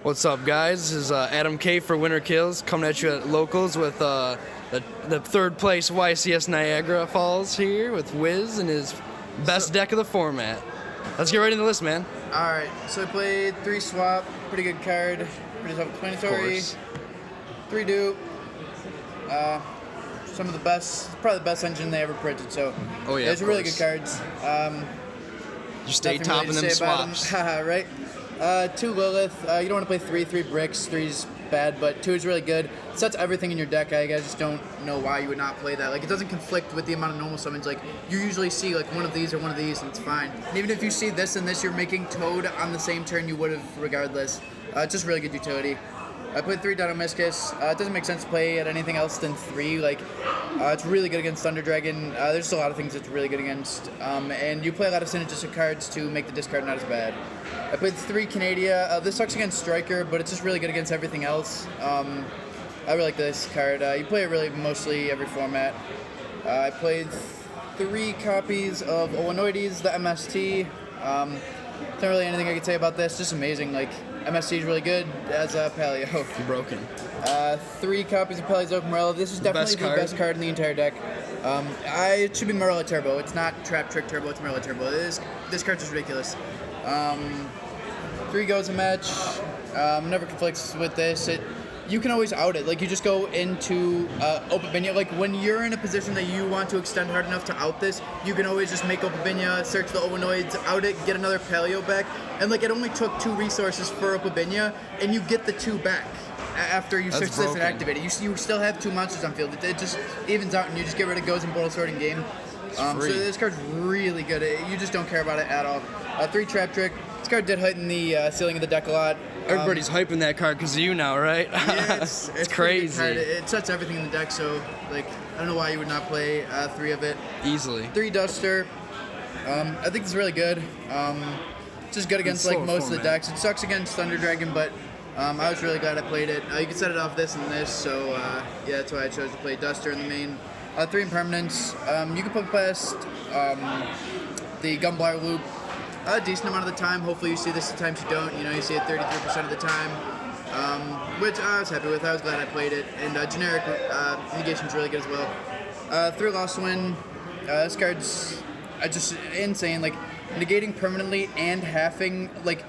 What's up, guys? This is Adam K for Winter Kills, coming at you at Locals with the third place YCS Niagara Falls here with Wiz and his best deck of the format. Let's get right into the list, man. Alright, so I played 3 swap, pretty good card, pretty self-explanatory, 3 dupe, some of the best, probably the best engine they ever printed, so oh, yeah, those are really good cards. You stay top in them swaps. Right? 2 Lilith, you don't want to play 3 bricks, 3's bad, but 2 is really good. It sets everything in your deck. I just don't know why you would not play that. Like, it doesn't conflict with the amount of normal summons. Like, you usually see like one of these or one of these, and it's fine. And even if you see this and this, you're making Toad on the same turn you would have regardless. It's just really good utility. I played 3 Dinomiscus. It doesn't make sense to play at anything else than 3. Like, it's really good against Thunder Dragon. There's just a lot of things it's really good against. And you play a lot of synergistic cards to make the discard not as bad. I played 3 Canadia. This sucks against Striker, but it's just really good against everything else. I really like this card. You play it really mostly every format. I played 3 copies of Owanoides, the MST. Not really anything I could say about this. Just amazing. Like, MST is really good as a Paleo. You're broken. 3 copies of Paleozoic Morella. This is definitely the best card in the entire deck. It should be Morella Turbo. It's not Trap Trick Turbo. It's Morella Turbo. This card's just ridiculous. 3 goes a match. Never conflicts with this. You can always out it. Like, you just go into Opabinya. Like, when you're in a position that you want to extend hard enough to out this, you can always just make Opabinya, search the Ovanoids, out it, get another Paleo back. And, like, it only took 2 resources for Opabinya, and you get the 2 back after you search this and activate it. You still have 2 monsters on field. It just evens out, and you just get rid of Goes and Bottle Sword in game. So this card's really good. You just don't care about it at all. 3 Trap Trick. This card did heighten the ceiling of the deck a lot. Everybody's hyping that card because of you now, right? Yeah, it's crazy. It sets everything in the deck, so like I don't know why you would not play 3 of it. Easily. 3 Duster. I think it's really good. Just good against like most of the decks. It sucks against Thunder Dragon, but I was really glad I played it. You can set it off this and this, so yeah, that's why I chose to play Duster in the main. 3 Impermanence. You can put past the Gumblar Loop a decent amount of the time. Hopefully you see this the times you don't. You know, you see it 33% of the time, which I was happy with. I was glad I played it. And generic negation's really good as well. 3 Lost Win. This card's just insane. Like, negating permanently and halving, like,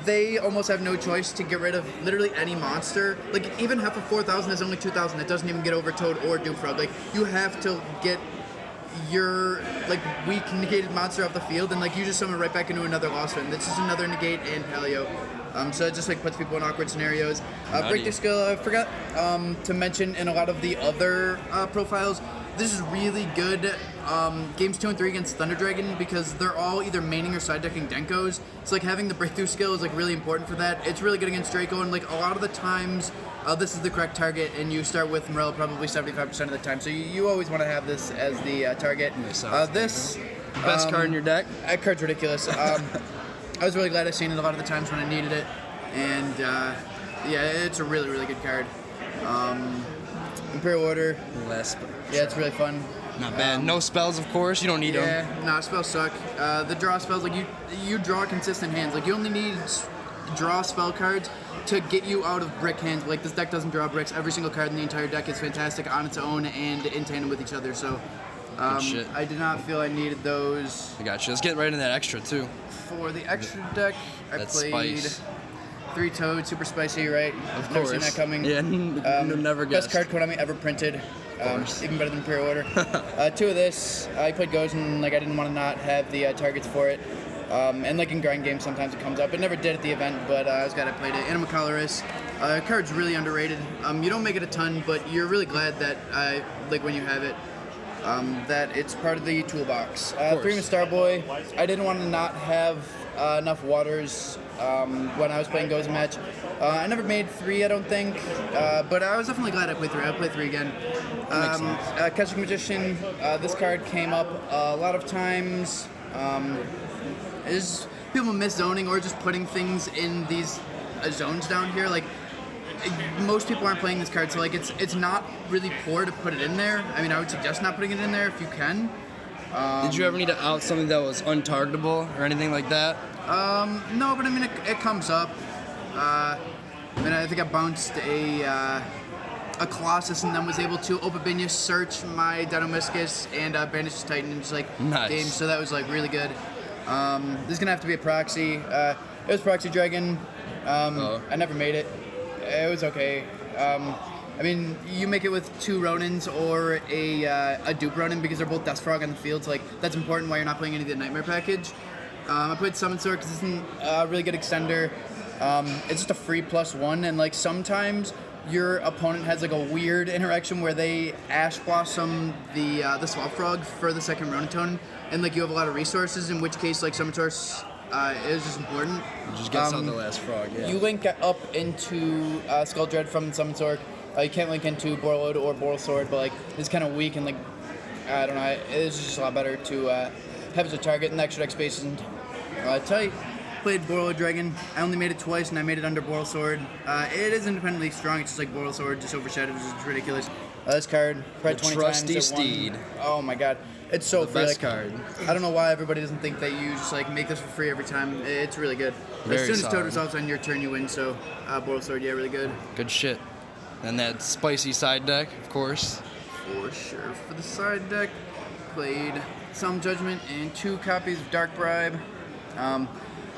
they almost have no choice to get rid of literally any monster. Like, even half of 4,000 is only 2,000. It doesn't even get over Toad or Doofrog. Like, you have to get your like weak negated monster off the field, and like you just summon right back into another Lost Win. This is another negate and Paleo. So it just like puts people in awkward scenarios. Breakthrough Skill, I forgot to mention in a lot of the other profiles, this is really good games 2 and 3 against Thunder Dragon because they're all either maining or side decking Denkos. So like having the Breakthrough Skill is like really important for that. It's really good against Draco, and like a lot of the times this is the correct target, and you start with Morella probably 75% of the time. So you always want to have this as the target. This best card in your deck. That card's ridiculous. I was really glad I seen it a lot of the times when I needed it, and yeah, it's a really good card. Imperial Order. Yeah, it's really fun. Not bad. No spells, of course. You don't need them. Yeah, no, spells suck. The draw spells, like you draw consistent hands. Like, you only need draw spell cards to get you out of brick hands. Like, this deck doesn't draw bricks. Every single card in the entire deck is fantastic on its own and in tandem with each other. So I did not feel I needed those. I got you. Let's get right into that extra too. For the extra deck, I played 3 Toad, super spicy, right? Of course. Never seen that coming. Yeah, never guessed. Best card Konami ever printed. Even better than Imperial Order. 2 of this. I played Goes, and like I didn't want to not have the targets for it. And like in grind games, sometimes it comes up. It never did at the event, but I was glad I played it. Animal Colorist. Card's really underrated. You don't make it a ton, but you're really glad that like when you have it, that it's part of the toolbox. 3 Starboy. I didn't want to not have enough waters when I was playing Goes match. I never made 3, I don't think, but I was definitely glad I played 3. I'll play 3 again. Catching Magician. This card came up a lot of times. Is people miss zoning or just putting things in these zones down here. Like, most people aren't playing this card, so like it's not really poor to put it in there. I mean, I would suggest not putting it in there if you can. Did you ever need to out something that was untargetable or anything like that? No, but I mean, it comes up. And I think I bounced a Colossus and then was able to Opabinius search my Dinomyscus and banish the Titan in just like Nice. game. So that was like really good. This is gonna have to be a proxy. It was proxy dragon. I never made it. It was okay. I mean, you make it with 2 Ronins or a dupe Ronin because they're both Death Frog on the field. So like that's important why you're not playing any of the Nightmare package. I played Summon Sword because it's a really good extender. It's just a free +1, and like sometimes your opponent has like a weird interaction where they Ash Blossom the Swap Frog for the second Ronin Tone, and like you have a lot of resources. In which case, like Summon Source is just important. It just gets on the last frog. Yeah. You link up into Skull Dread from Summon Sword. You can't link into Borlode or Boral Sword, but like it's kind of weak and like I don't know. It's just a lot better to have as a target, and the extra deck space isn't tight. Played Borlode Dragon. I only made it twice, and I made it under Boral Sword. It is independently strong. It's just like Boral Sword, just overshadowed, which is ridiculous. This card, played 20 Trusty times. Steed. Oh my god, it's so The free. best Like, card. I don't know why everybody doesn't think that you just like make this for free every time. It's really good. Very as soon as solid. Toad resolves on your turn, you win. So Boral Sword, yeah, really good. Good shit. And that spicy side deck, of course. For sure. For the side deck, played Some Judgment and 2 copies of Dark Bribe.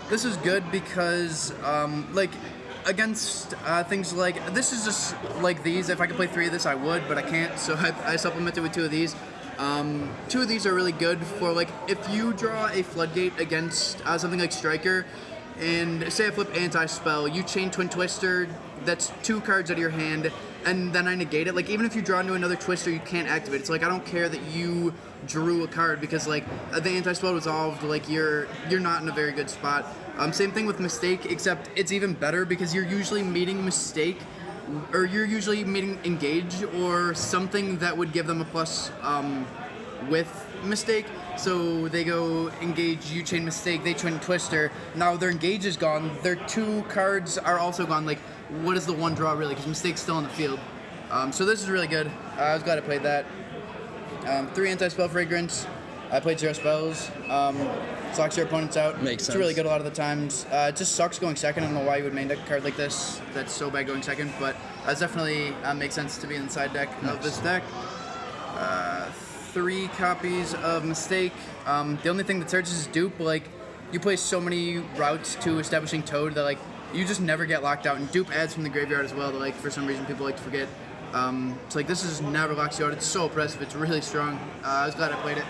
This is good because, like, against things like, this is just like these. If I could play 3 of this, I would, but I can't, so I supplemented with 2 of these. 2 of these are really good for, like, if you draw a Floodgate against something like Striker, and say I flip Anti-Spell, you chain Twin Twister, that's 2 cards out of your hand, and then I negate it. Like, even if you draw into another Twister, you can't activate it. It's like, I don't care that you drew a card, because, like, the Anti-Spell resolved, like, you're not in a very good spot. Same thing with Mistake, except it's even better, because you're usually meeting Mistake, or you're usually meeting Engage, or something that would give them a plus, with Mistake. So they go Engage, you chain Mistake, they chain Twister. Now their Engage is gone, their 2 cards are also gone. Like, what is the 1 draw really? Because Mistake's still on the field. So this is really good. I was glad I played that. 3 Anti-Spell Fragrance. I played 0 spells. Locks your opponents out. Makes sense. It's really good a lot of the times. It just sucks going second. I don't know why you would main deck a card like this. That's so bad going second, but it definitely makes sense to be in the side deck of this deck. 3 copies of Mistake. The only thing that searches is dupe. Like, you play so many routes to establishing Toad that like you just never get locked out, and dupe adds from the graveyard as well. That like for some reason people like to forget. It's like this is never locks you out. It's so oppressive. It's really strong. I was glad I played it.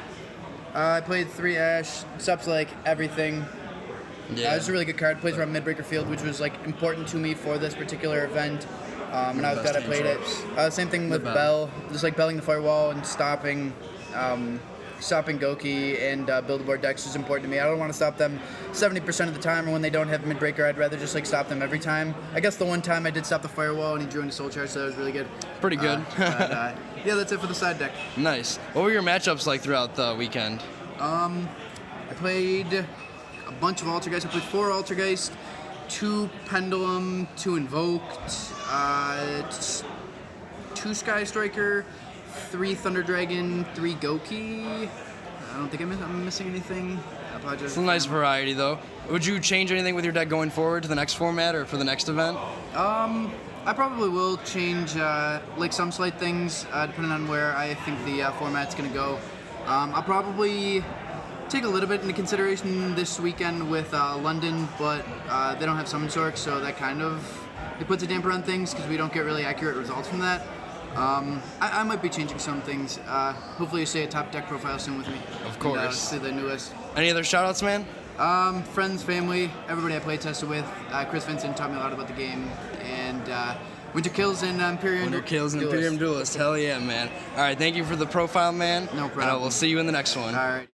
I played 3 Ash. Stops like everything. Yeah. It's a really good card. Plays around Midbreaker Field, which was like important to me for this particular event. And I was glad I played it. Same thing with Bell. Just like belling the firewall and stopping Goki and build-a-board decks is important to me. I don't want to stop them 70% of the time, or when they don't have Midbreaker, I'd rather just like stop them every time. I guess the one time I did stop the firewall and he drew into Soul Charge, so that was really good. Pretty good. Yeah, that's it for the side deck. Nice. What were your matchups like throughout the weekend? I played a bunch of Altergeist. I played 4 Altergeist, 2 Pendulum, 2 Invoked, 2 Sky Striker, 3 Thunder Dragon, 3 Goki. I don't think I'm missing anything. I apologize. It's a nice variety, though. Would you change anything with your deck going forward to the next format or for the next event? I probably will change like some slight things depending on where I think the format's going to go. I'll probably take a little bit into consideration this weekend with London, but they don't have Summon Sork, so that kind of it puts a damper on things because we don't get really accurate results from that. I might be changing some things. Hopefully you see a top deck profile soon with me. Of course. And, see the new list. Any other shoutouts, man? Friends, family, everybody I play tested with. Chris Vincent taught me a lot about the game. And Winter Kills and Imperium. Winter Kills and Imperium Duelist. Hell yeah, man. All right, thank you for the profile, man. No problem. And we'll see you in the next one. All right.